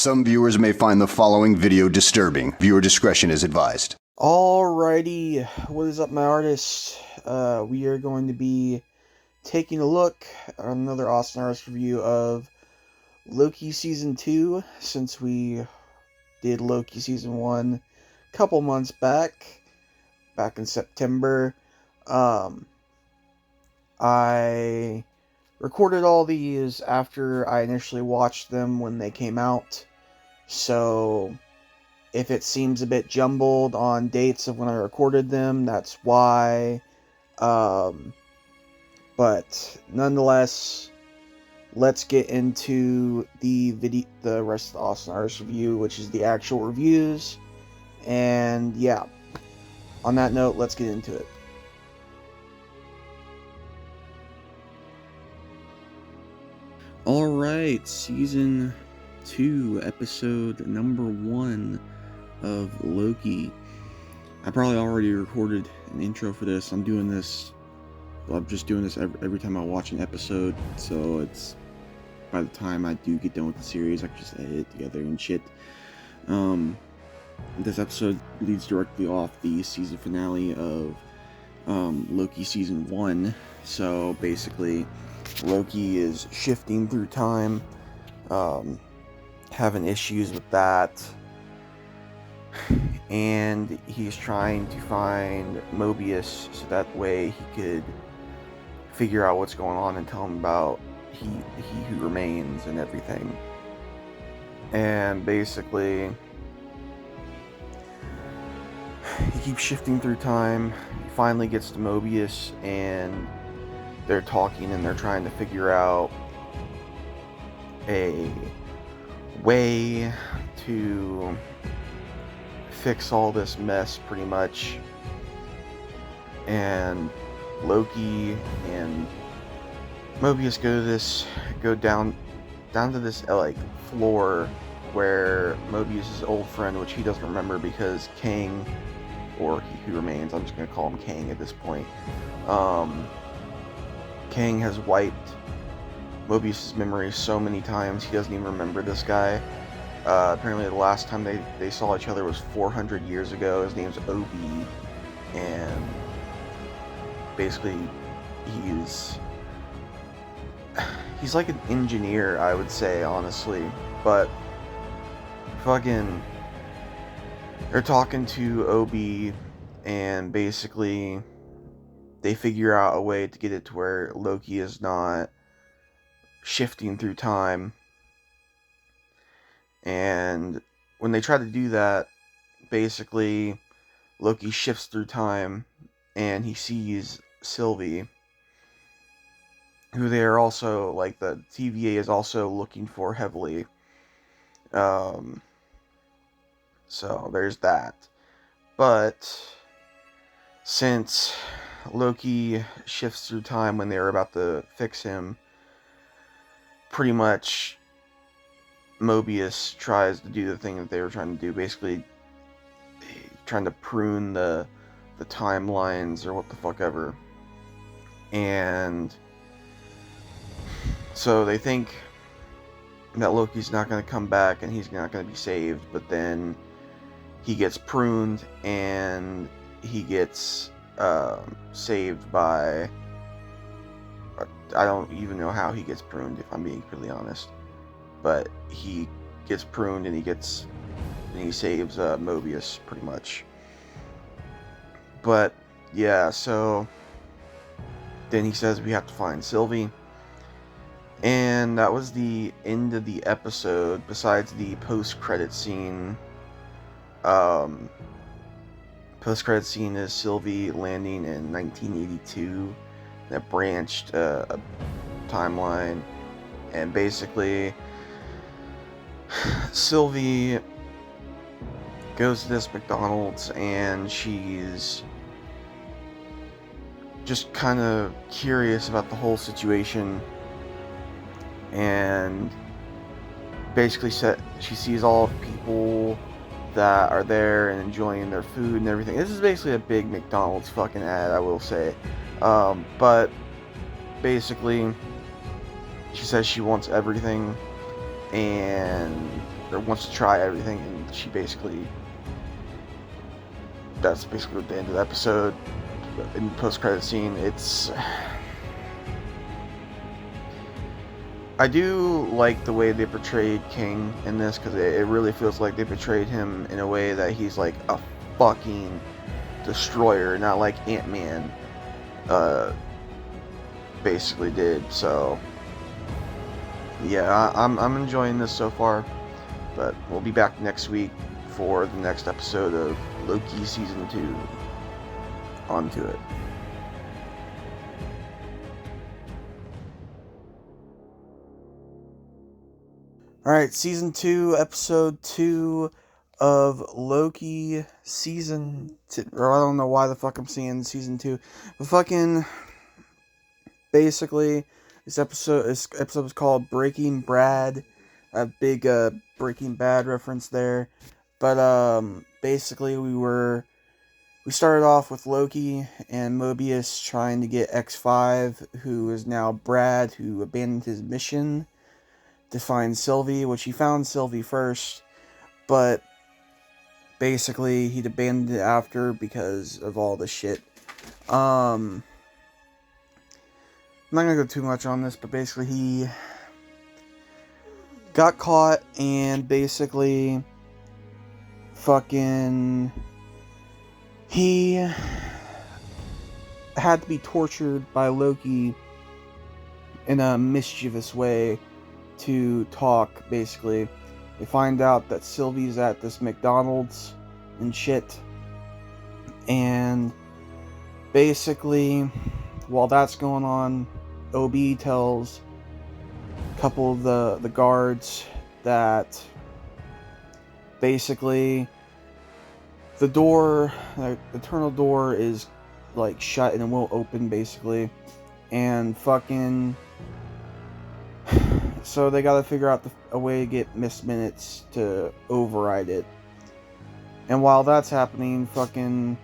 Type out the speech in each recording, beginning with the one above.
Some viewers may find the following video disturbing. Viewer discretion is advised. Alrighty, what is up, my artists? We are going to be taking a look at another Austintheartist review of Loki Season 2, since we did Loki Season 1 a couple months back in September. I recorded all these after I initially watched them when they came out, so if it seems a bit jumbled on dates of when I recorded them, that's why. But nonetheless, let's get into the rest of the Austintheartist review, which is the actual reviews. And yeah, on that note, let's get into it. Alright, Season 2, Episode number 1 of Loki. I probably already recorded an intro for this. I'm just doing this every time I watch an episode, so it's, by the time I do get done with the series, I can just edit it together and shit. This episode leads directly off the season finale of Loki Season 1, so basically Loki is shifting through time, having issues with that, and he's trying to find Mobius so that way he could figure out what's going on and tell him about he who remains and everything. And basically, he keeps shifting through time. He finally gets to Mobius, and they're talking and they're trying to figure out a way to fix all this mess, pretty much. And Loki and Mobius go down to this like floor where Mobius' old friend, which he doesn't remember because Kang, or he who remains, I'm just gonna call him Kang at this point, Kang has wiped Mobius' memory so many times he doesn't even remember this guy. Apparently the last time they saw each other was 400 years ago. His name's Obi, and basically he's like an engineer, I would say, honestly. But fucking, they're talking to Obi, and basically they figure out a way to get it to where Loki is not shifting through time. And when they try to do that, basically Loki shifts through time and he sees Sylvie, who they are also, like, the TVA is also looking for heavily. So there's that. But since Loki shifts through time when they were about to fix him, pretty much Mobius tries to do the thing that they were trying to do, basically trying to prune the timelines or what the fuck ever. And so they think that Loki's not going to come back and he's not going to be saved, but then he gets pruned and he gets saved by, I don't even know how he gets pruned, if I'm being completely honest, but he gets pruned and he saves Mobius, pretty much. But yeah, so then he says we have to find Sylvie, and that was the end of the episode, besides the post-credit scene. Post-credit scene is Sylvie landing in 1982, that branched a timeline, and basically Sylvie goes to this McDonald's and she's just kind of curious about the whole situation, and basically she sees all the people that are there and enjoying their food and everything. This is basically a big McDonald's fucking ad, I will say. But basically she says she wants everything, and or wants to try everything, and that's basically the end of the episode. In the post-credit scene, I do like the way they portrayed King in this, because it really feels like they portrayed him in a way that he's like a fucking destroyer, not like Ant-Man basically did. So yeah, I'm enjoying this so far, but we'll be back next week for the next episode of Loki Season 2. On to it. Alright, Season 2, Episode 2 of Loki Season 2. Or I don't know why the fuck I'm saying Season 2. But fucking... Basically, this episode is called Breaking Bad. A big Breaking Bad reference there. But basically we started off with Loki and Mobius trying to get X5, who is now Brad, who abandoned his mission to find Sylvie, which he found Sylvie first, but basically he'd abandoned it after because of all the shit. I'm not gonna go too much on this, but basically he got caught and basically fucking he had to be tortured by Loki in a mischievous way to talk, basically. They find out that Sylvie's at this McDonald's and shit, and basically while that's going on, OB tells a couple of the guards that basically the door, the tunnel door is like shut and it won't open, basically, and fucking so they gotta figure out a way to get Miss Minutes to override it. And while that's happening, fucking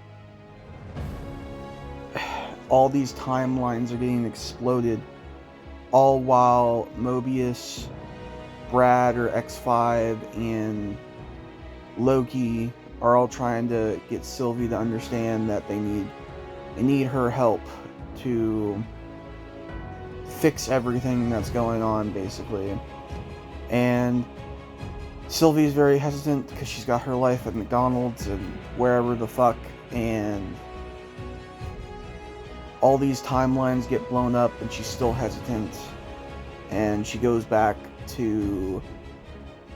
all these timelines are getting exploded, all while Mobius, Brad or X5, and Loki are all trying to get Sylvie to understand that they need her help to fix everything that's going on, basically. And Sylvie's very hesitant because she's got her life at McDonald's and wherever the fuck, and all these timelines get blown up and she's still hesitant, and she goes back to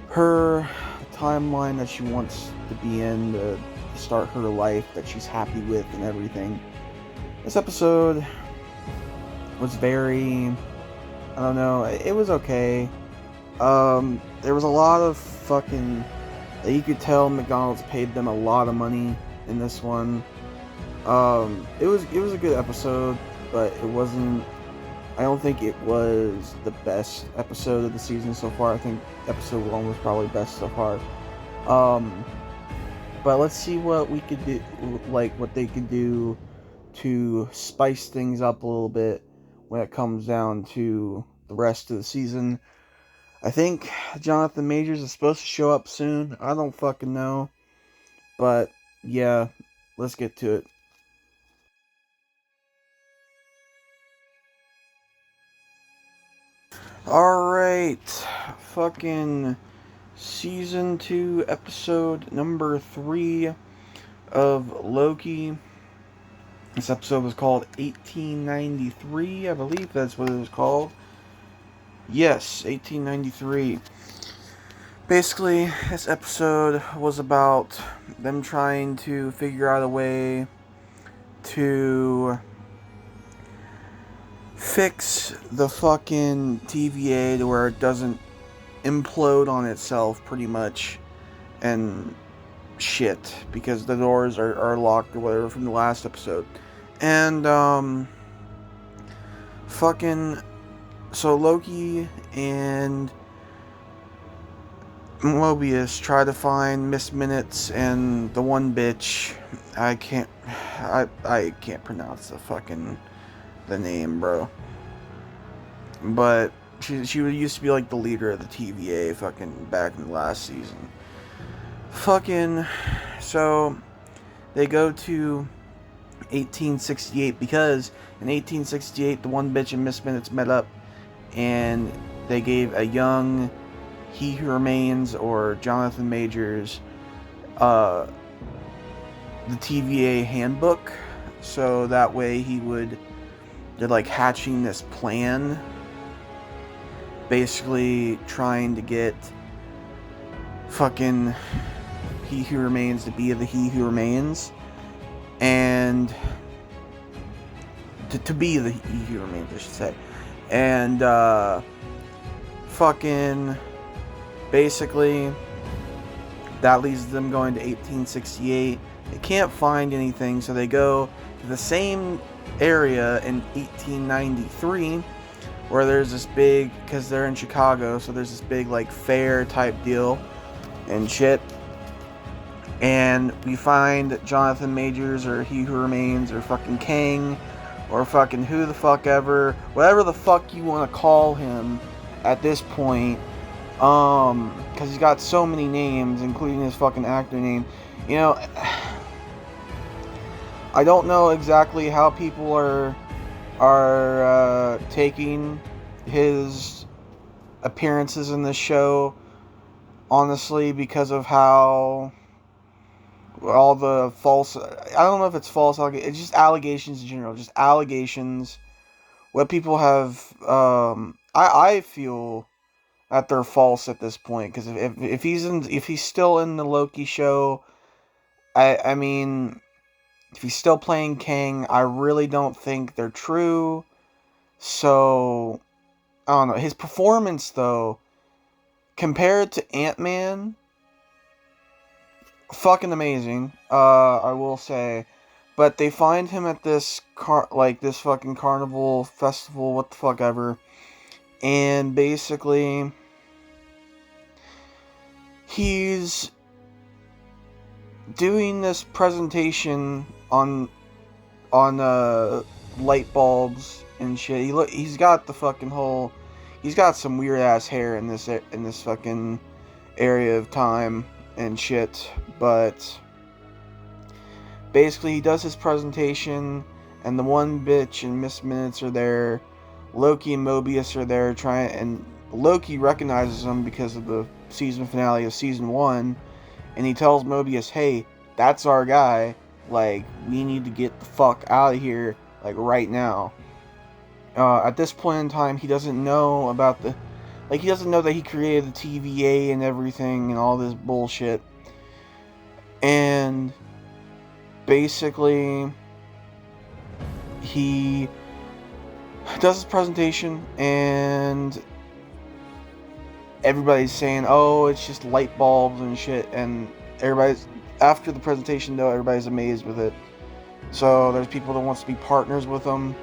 her timeline that she wants to be in to start her life that she's happy with and everything. This episode was very, I don't know, it was okay. There was a lot of fucking, you could tell McDonald's paid them a lot of money in this one. It was a good episode, but it wasn't, I don't think it was the best episode of the season so far. I think episode 1 was probably best so far. But let's see what we could do, like what they could do to spice things up a little bit when it comes down to the rest of the season. I think Jonathan Majors is supposed to show up soon. I don't fucking know. But yeah, let's get to it. Alright, fucking Season 2, Episode number 3 of Loki. This episode was called 1893, I believe that's what it was called. Yes, 1893. Basically, this episode was about them trying to figure out a way to fix the fucking TVA to where it doesn't implode on itself, pretty much, and shit, because the doors are locked or whatever from the last episode. And fucking, so Loki and Mobius try to find Miss Minutes and the one bitch, I can't pronounce the name, bro. But She used to be like the leader of the TVA fucking back in the last season. Fucking, so they go to 1868 because in 1868 the one bitch and Miss Minutes met up and they gave a young He Who Remains or Jonathan Majors the TVA handbook, so that way they're like hatching this plan, basically trying to get fucking He Who Remains to be the He Who Remains, and to be the He Who Remains, I should say, and fucking basically that leads them going to 1868. They can't find anything, so they go to the same area in 1893, where there's this big, because they're in Chicago, so there's this big like fair type deal and shit. And we find Jonathan Majors or He Who Remains or fucking Kang or fucking who the fuck ever, whatever the fuck you want to call him at this point, because he's got so many names, including his fucking actor name. You know, I don't know exactly how people are taking his appearances in this show, honestly, because of how all the false, I don't know if it's false, it's just allegations in general, just allegations, what people have, I feel that they're false at this point, because if he's still in the Loki show, I mean, if he's still playing Kang, I really don't think they're true. So I don't know. His performance, though, compared to Ant-Man, fucking amazing. I will say, but they find him at this this fucking carnival festival, what the fuck ever, and basically he's doing this presentation on light bulbs and shit. He's got the fucking whole, he's got some weird ass hair in this fucking area of time and shit, but basically he does his presentation and the one bitch and Miss Minutes are there. Loki and Mobius are there and Loki recognizes him because of the season finale of season 1, and he tells Mobius, hey, that's our guy, like, we need to get the fuck out of here, like, right now. At this point in time, he doesn't know about he doesn't know that he created the TVA and everything and all this bullshit. And basically, he does his presentation and everybody's saying, oh, it's just light bulbs and shit, and after the presentation, though, everybody's amazed with it. So there's people that wants to be partners with him.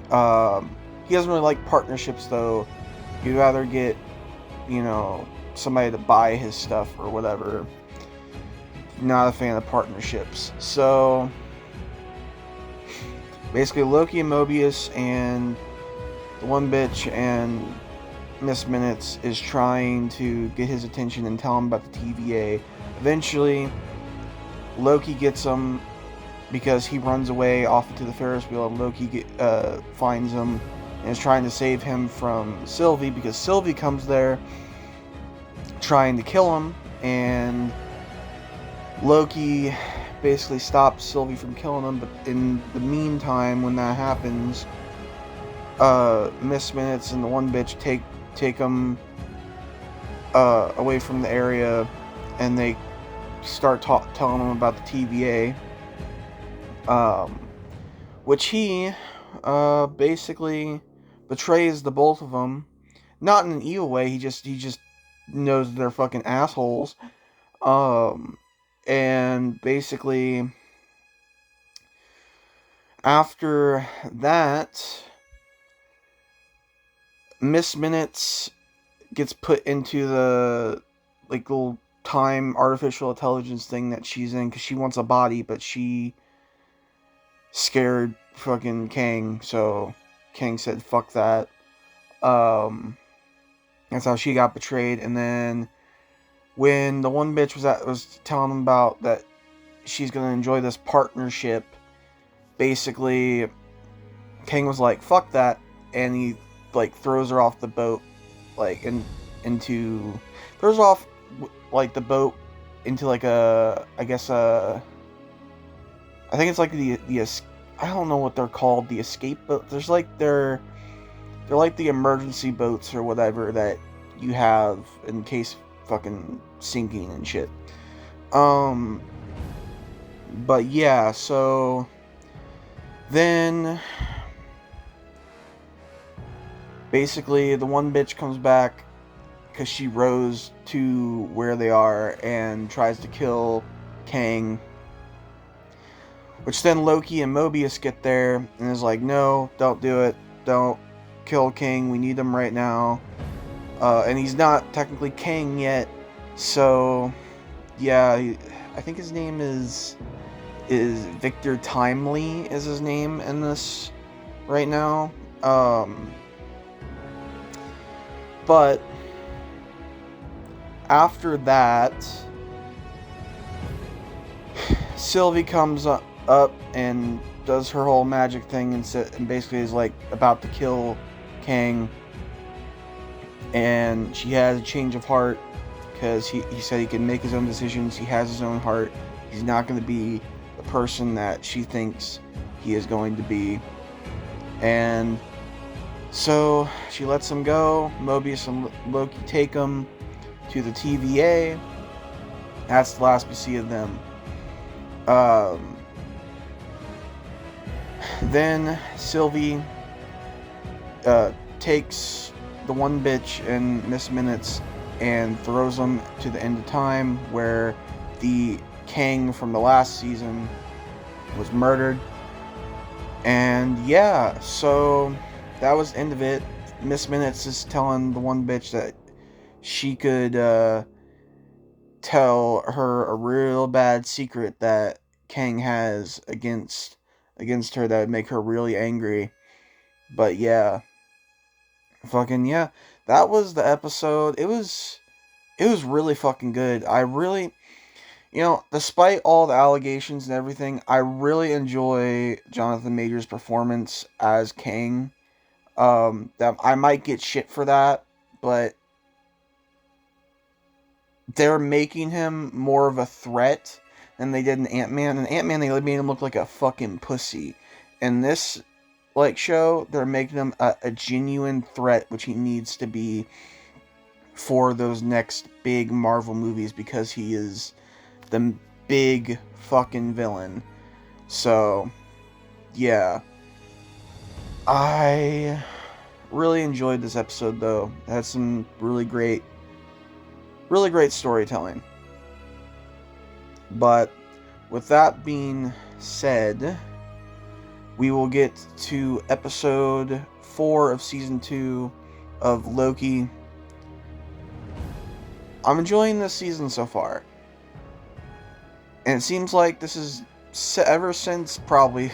He doesn't really like partnerships, though. He'd rather get, somebody to buy his stuff or whatever. Not a fan of partnerships. So basically, Loki and Mobius and the one bitch and Miss Minutes is trying to get his attention and tell him about the TVA. Eventually, Loki gets him because he runs away off into the Ferris wheel, and Loki finds him and is trying to save him from Sylvie, because Sylvie comes there trying to kill him, and Loki basically stops Sylvie from killing him. But in the meantime, when that happens, Miss Minutes and the one bitch take him away from the area, and they start telling him about the TVA, which he basically betrays the both of them, not in an evil way. He just knows they're fucking assholes, and basically after that, Miss Minutes gets put into the little time artificial intelligence thing that she's in, because she wants a body, but she scared fucking Kang, so Kang said fuck that. That's how she got betrayed. And then when the one bitch was telling them about that she's gonna enjoy this partnership, basically King was like, "Fuck that," and he like throws her off the boat, like throws her off like the boat into like I think it's like the I don't know what they're called, the escape boat. There's like they're like the emergency boats or whatever that you have in case fucking sinking and shit. But yeah, so then basically the one bitch comes back because she rose to where they are and tries to kill Kang. Which then Loki and Mobius get there and is like, no, don't do it. Don't kill King. We need him right now. And he's not technically King yet. So, yeah, I think his name is Victor Timely is his name in this right now. But after that, Sylvie comes up and does her whole magic thing and basically is like about to kill Kang, and she has a change of heart because he said he can make his own decisions. He has his own heart. He's not going to be the person that she thinks he is going to be. And so she lets him go. Mobius and Loki take him to the TVA. That's the last we see of them. Then Sylvie takes the one bitch and Miss Minutes and throws them to the end of time, where the Kang from the last season was murdered. And yeah, so that was the end of it. Miss Minutes is telling the one bitch that she could tell her a real bad secret that Kang has against her that would make her really angry. But yeah, fucking yeah, that was the episode. It was really fucking good. I really, despite all the allegations and everything, I really enjoy Jonathan Majors' performance as Kang. That I might get shit for that, but they're making him more of a threat than they did in Ant-Man. In Ant-Man, they made him look like a fucking pussy. In this show, they're making him a genuine threat, which he needs to be for those next big Marvel movies, because he is the big fucking villain. So, yeah. I really enjoyed this episode, though. It had some really great storytelling. But with that being said, we will get to episode 4 of season 2 of Loki. I'm enjoying this season so far. And it seems like this is ever since probably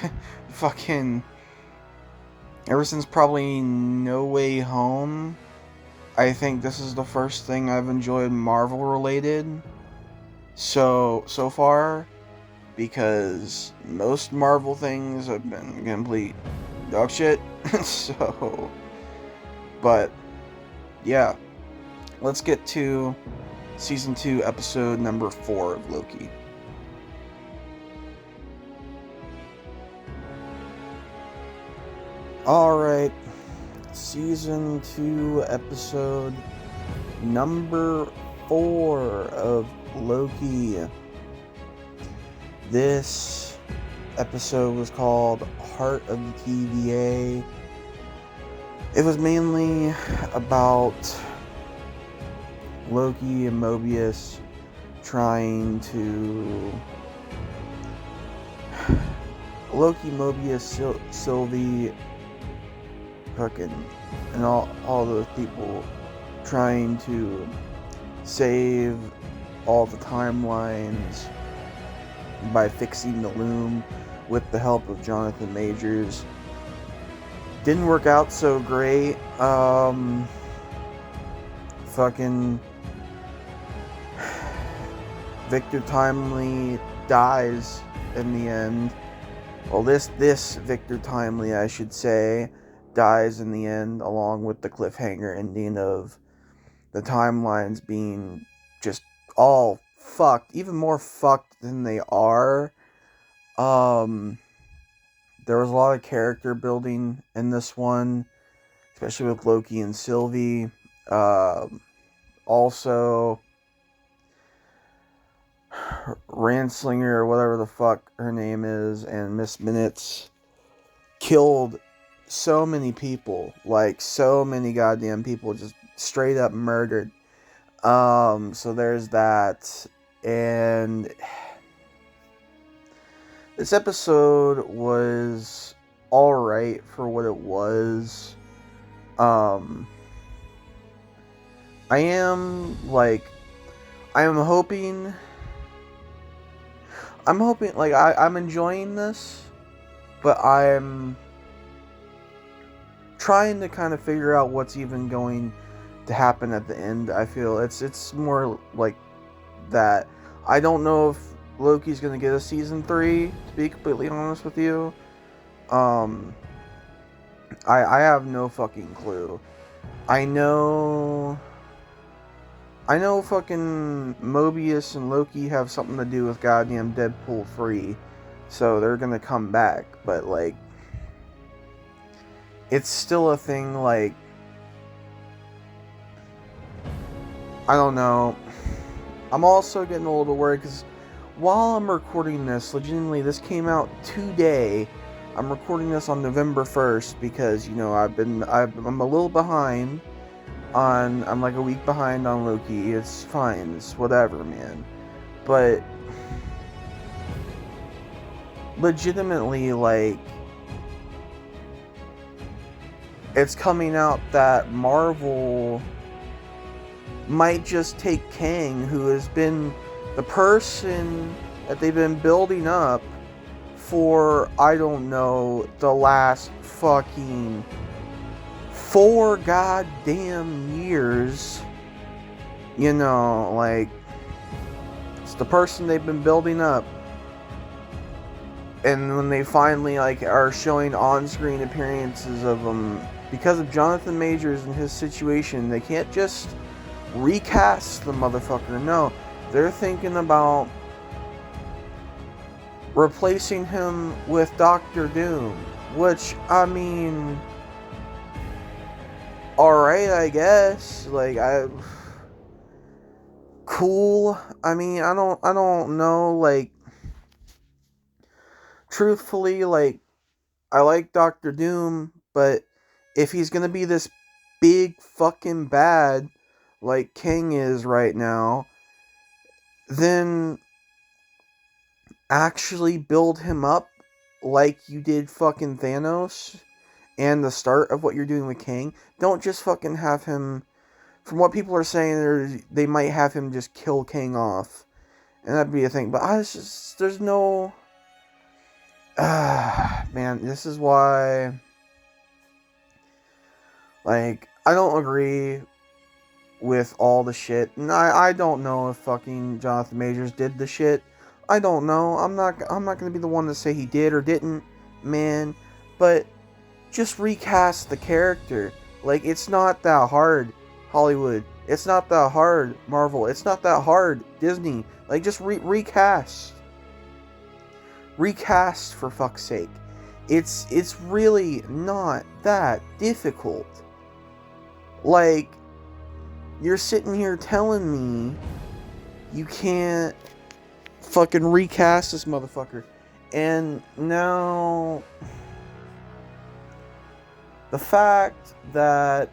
No Way Home. I think this is the first thing I've enjoyed Marvel related so far, because most Marvel things have been complete dog shit. So, but yeah, let's get to season 2 episode number 4 of Loki. Alright, season 2 episode number 4 of Loki. This episode was called Heart of the TVA. It was mainly about Loki and Mobius trying to... Loki, Mobius, Sylvie, fucking, and all those people trying to save all the timelines by fixing the loom with the help of Jonathan Majors. didn't work out so great. Fucking Victor Timely dies in the end. Well, this Victor Timely, I should say, dies in the end, along with the cliffhanger ending of the timelines being just all fucked, even more fucked than they are. There was a lot of character building in this one, especially with Loki and Sylvie. Also, Ranslinger, or whatever the fuck her name is, and Miss Minutes killed so many people. Like, so many goddamn people just straight up murdered. So there's that. And this episode was alright for what it was. I am hoping, like, I'm enjoying this, but I'm trying to kind of figure out what's even going to happen at the end. I feel it's more like that. I don't know if Loki's gonna get a season 3, to be completely honest with you. I have no fucking clue. I know fucking Mobius and Loki have something to do with goddamn Deadpool 3, so they're gonna come back, but, like, it's still a thing, like, I don't know. I'm also getting a little bit worried, because while I'm recording this, legitimately, this came out today. I'm recording this on November 1st, because, you know, I'm a little behind. I'm like a week behind on Loki. It's fine. It's whatever, man. But legitimately, like, it's coming out that Marvel might just take Kang, who has been the person that they've been building up for, I don't know, the last fucking 4 goddamn years. You know, like, it's the person they've been building up. And when they finally, like, are showing on-screen appearances of them, because of Jonathan Majors and his situation, they can't just recast the motherfucker. No, they're thinking about replacing him with Doctor Doom, which, I mean, alright, I guess. Like, cool. I mean, I don't know, like, truthfully, like, I like Doctor Doom, but if he's gonna be this big fucking bad like Kang is right now, then actually build him up like you did fucking Thanos and the start of what you're doing with Kang. Don't just fucking have him, from what people are saying, they might have him just kill Kang off, and that'd be a thing. But there's no, man, this is why, like, I don't agree with all the shit, and I don't know if fucking Jonathan Majors did the shit. I don't know. I'm not gonna be the one to say he did or didn't, man. But just recast the character. Like, it's not that hard, Hollywood. It's not that hard, Marvel. It's not that hard, Disney. Like, just recast. Recast, for fuck's sake. It's really not that difficult. Like, you're sitting here telling me you can't fucking recast this motherfucker. And now, the fact that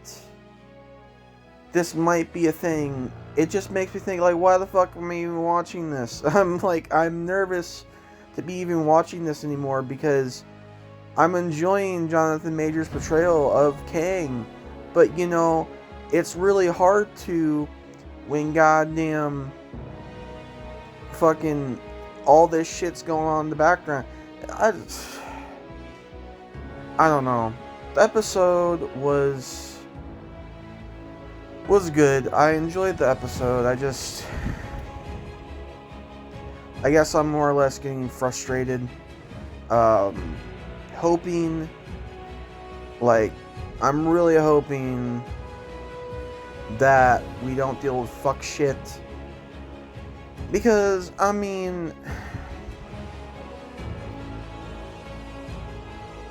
this might be a thing, it just makes me think, like, why the fuck am I even watching this? I'm nervous to be even watching this anymore, because I'm enjoying Jonathan Majors' portrayal of Kang. But, you know, it's really hard to, when goddamn fucking all this shit's going on in the background. I don't know. the episode was good. I enjoyed the episode. I guess I'm more or less getting frustrated. Hoping, I'm really hoping that we don't deal with fuck shit. Because, I mean,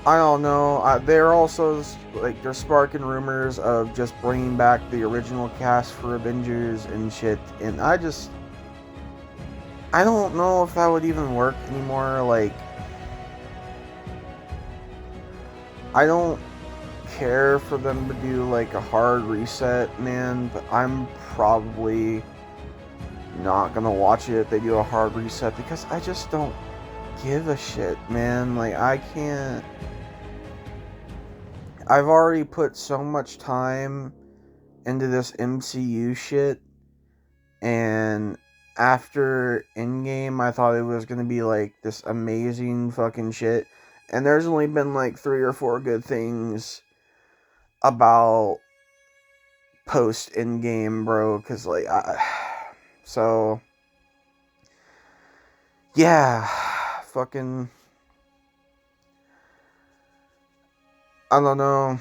I don't know. They're also, they're sparking rumors of just bringing back the original cast for Avengers and shit. And I don't know if that would even work anymore. I don't care for them to do, a hard reset, man. But I'm probably not gonna watch it if they do a hard reset. Because I just don't give a shit, man. I can't... I've already put so much time into this MCU shit, and after Endgame, I thought it was gonna be this amazing fucking shit, and there's only been 3 or 4 good things about post Endgame, bro. Cause so yeah, fucking, I don't know.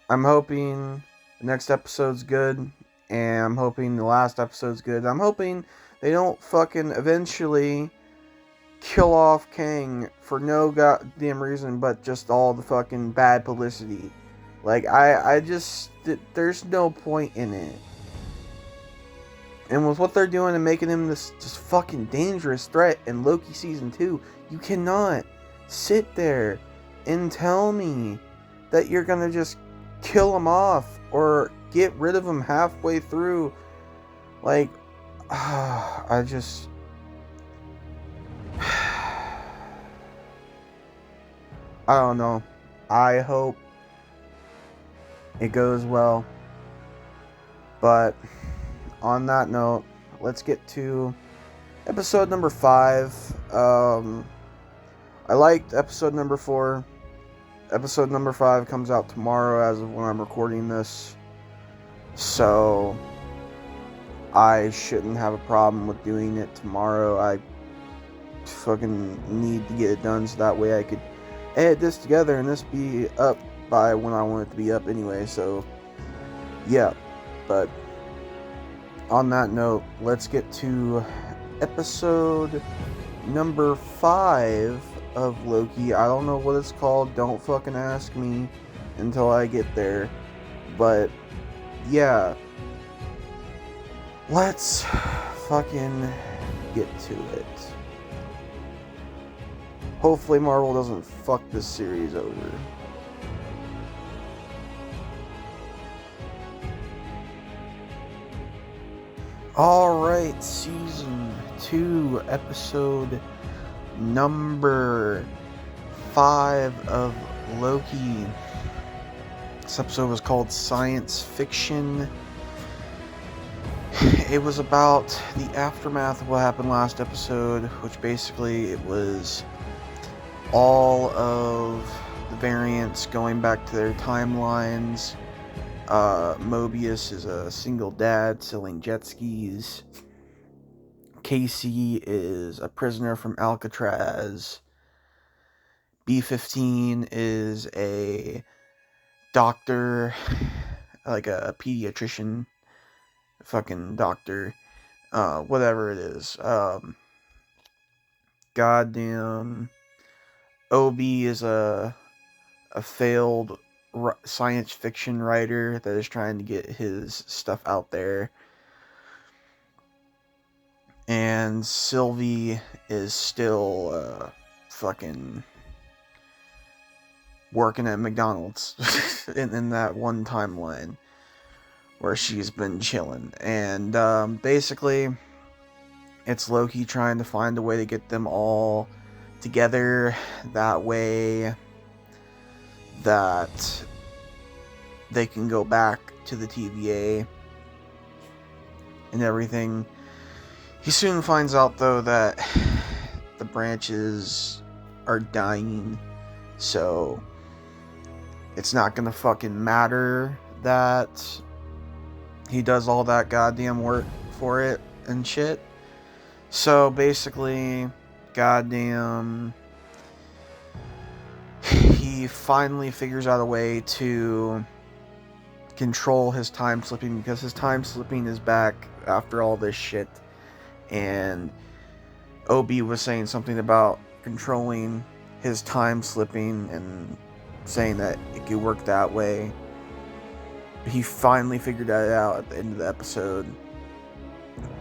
I'm hoping the next episode's good, and I'm hoping the last episode's good. I'm hoping they don't fucking eventually kill off Kang for no goddamn reason, but just all the fucking bad publicity. There's no point in it. And with what they're doing and making him this just fucking dangerous threat in Loki Season 2, you cannot sit there and tell me that you're gonna just kill him off or get rid of him halfway through. I don't know. I hope it goes well. But on that note, let's get to episode number 5. I liked episode number 4. Episode number 5 comes out tomorrow as of when I'm recording this. So I shouldn't have a problem with doing it tomorrow. I fucking need to get it done so that way I could edit this together and this be up by when I want it to be up anyway. So yeah, but on that note, let's get to episode number 5 of Loki. I don't know what it's called. Don't fucking ask me until I get there. But yeah, let's fucking get to it. Hopefully Marvel doesn't fuck this series over. Alright, Season 2, Episode number 5 of Loki. This episode was called Science Fiction. It was about the aftermath of what happened last episode, which basically it was all of the variants going back to their timelines. Mobius is a single dad selling jet skis. Casey is a prisoner from Alcatraz. B-15 is a doctor, like a pediatrician, fucking doctor, whatever it is. Goddamn. Obi is a failed science fiction writer that is trying to get his stuff out there. And Sylvie is still fucking working at McDonald's in that one timeline where she's been chilling. And basically, it's Loki trying to find a way to get them all together. That way that they can go back to the TVA and everything. He soon finds out, though, that the branches are dying So it's not gonna fucking matter that he does all that goddamn work for it and shit. So basically, goddamn, he finally figures out a way to control his time slipping, because his time slipping is back after all this shit. And Obi was saying something about controlling his time slipping and saying that it could work that way. He finally figured that out at the end of the episode,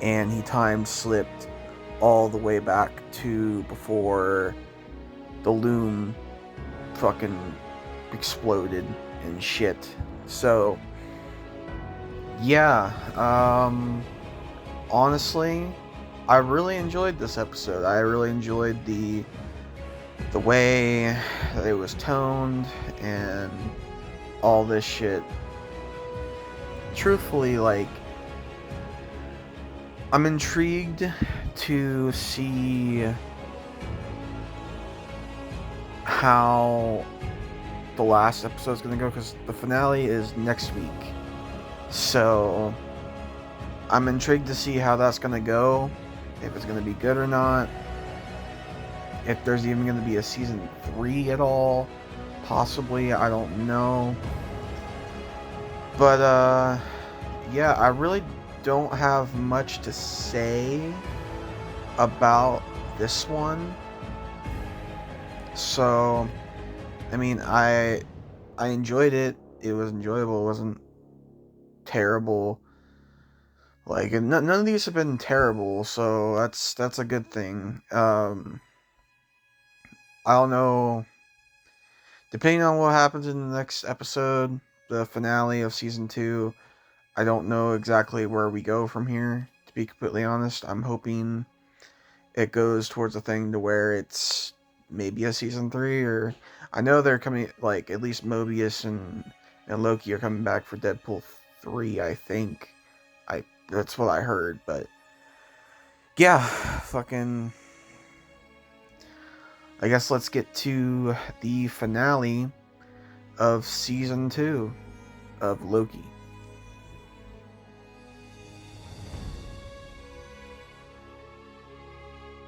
and he time slipped all the way back to before the loom fucking exploded and shit. So yeah, honestly, I really enjoyed this episode. I really enjoyed the way that it was toned and all this shit. Truthfully, like, I'm intrigued to see how the last episode is going to go, because the finale is next week. So I'm intrigued to see how that's going to go, if it's going to be good or not, if there's even going to be a season 3 at all, possibly, I don't know. But yeah, I really don't have much to say about this one. So, I mean, I enjoyed it. It was enjoyable. It wasn't terrible. Like, none of these have been terrible, so that's a good thing. I don't know. Depending on what happens in the next episode, the finale of season 2, I don't know exactly where we go from here, to be completely honest. I'm hoping it goes towards a thing to where it's maybe a season 3, or I know they're coming, like, at least Mobius and Loki are coming back for Deadpool 3, I think. That's what I heard, but yeah, fucking, I guess let's get to the finale of season 2 of Loki.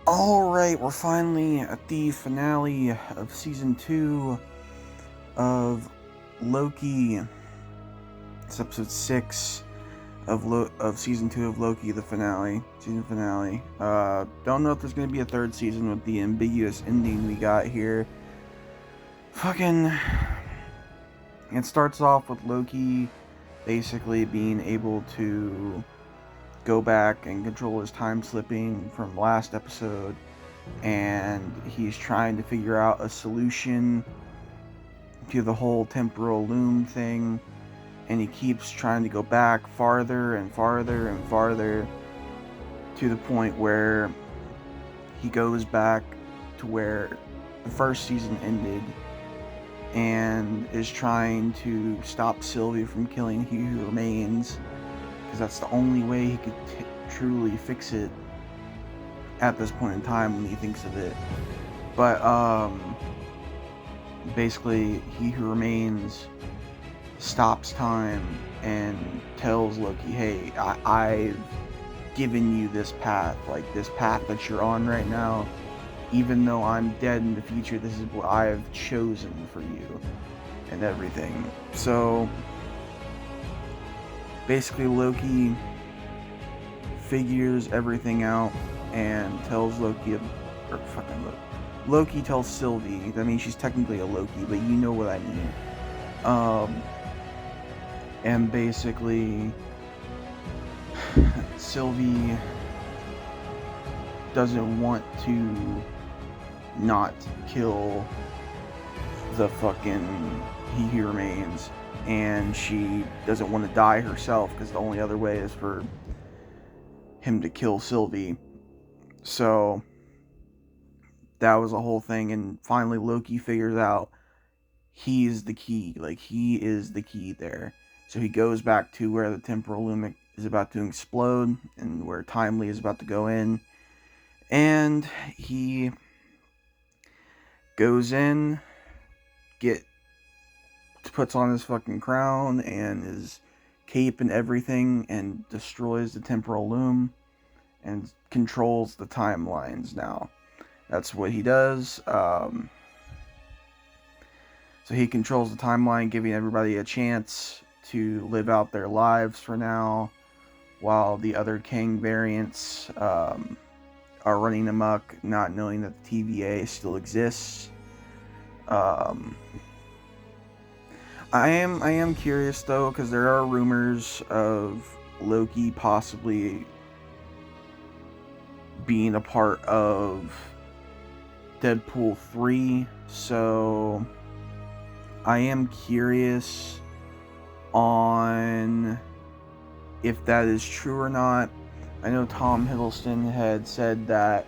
Alright, we're finally at the finale of season 2 of Loki. It's episode 6 of season 2 of Loki, the finale. Season finale. Don't know if there's gonna be a third season with the ambiguous ending we got here. Fucking... It starts off with Loki basically being able to go back and control his time slipping from last episode, and he's trying to figure out a solution to the whole temporal loom thing, and he keeps trying to go back farther and farther and farther, to the point where he goes back to where the first season ended and is trying to stop Sylvie from killing He Who Remains, because that's the only way he could truly fix it at this point in time when he thinks of it. But basically, He Who Remains stops time and tells Loki, hey, I've given you this path, like this path that you're on right now. Even though I'm dead in the future, this is what I've chosen for you and everything. So basically, Loki figures everything out and tells Loki, Loki tells Sylvie. I mean, she's technically a Loki, but you know what I mean. And basically, Sylvie doesn't want to not kill the fucking He Who Remains, and she doesn't want to die herself, because the only other way is for him to kill Sylvie. So that was a whole thing, and finally Loki figures out he's the key, like he is the key there. So he goes back to where the temporal loom is about to explode, and where Timely is about to go in, and he goes in puts on his fucking crown and his cape and everything and destroys the temporal loom and controls the timelines now. That's what he does. So he controls the timeline, giving everybody a chance to live out their lives for now, while the other Kang variants are running amok, not knowing that the TVA still exists. I am curious though, because there are rumors of Loki possibly being a part of Deadpool 3, so I am curious on if that is true or not. I know Tom Hiddleston had said that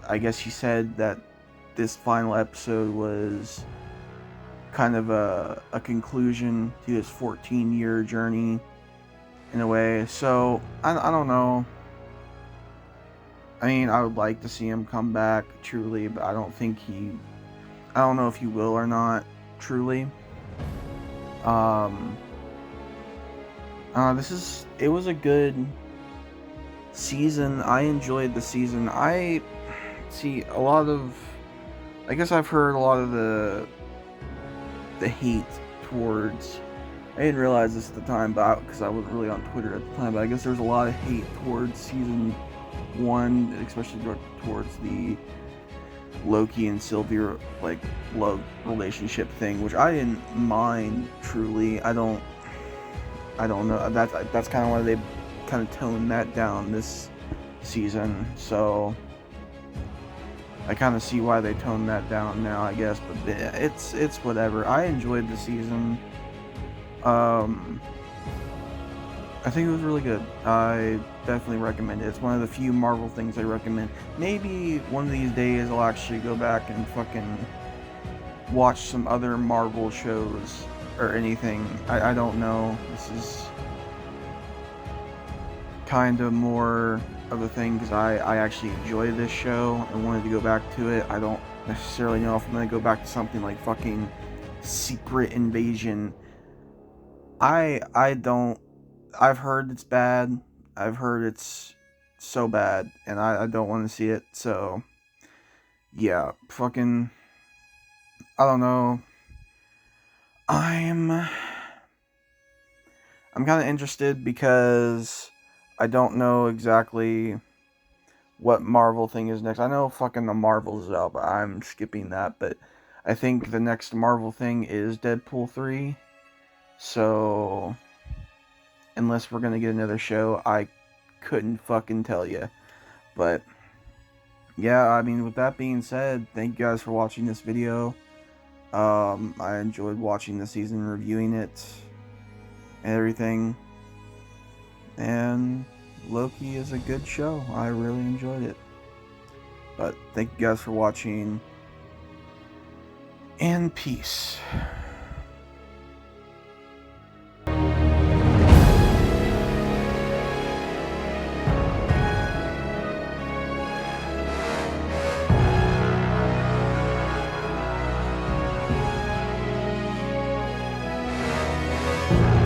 I guess he said that this final episode was kind of a conclusion to his 14-year journey in a way. So I don't know. I mean, I would like to see him come back truly, but I don't know if he will or not truly. It was a good season. I enjoyed the season. I guess I've heard a lot of the hate towards, I didn't realize this at the time, but because I wasn't really on Twitter at the time, but I guess there's a lot of hate towards season 1, especially towards the Loki and Sylvie love relationship thing, which I didn't mind truly. I don't know. That's kind of why they kind of toned that down this season. So I kind of see why they toned that down now, I guess. But it's whatever. I enjoyed the season. I think it was really good. I definitely recommend it. It's one of the few Marvel things I recommend. Maybe one of these days I'll actually go back and fucking watch some other Marvel shows or anything. I don't know. This is kind of more of a thing because I actually enjoy this show and wanted to go back to it. I don't necessarily know if I'm going to go back to something like fucking Secret Invasion. I've heard it's bad. I've heard it's so bad, and I don't want to see it. So, yeah, fucking, I don't know. I'm kind of interested because I don't know exactly what Marvel thing is next. I know fucking the Marvels is out, but I'm skipping that. But I think the next Marvel thing is Deadpool 3. So, unless we're going to get another show, I couldn't fucking tell you. But, yeah, I mean, with that being said, thank you guys for watching this video. I enjoyed watching the season, reviewing it, and everything. And Loki is a good show. I really enjoyed it. But, thank you guys for watching. And peace.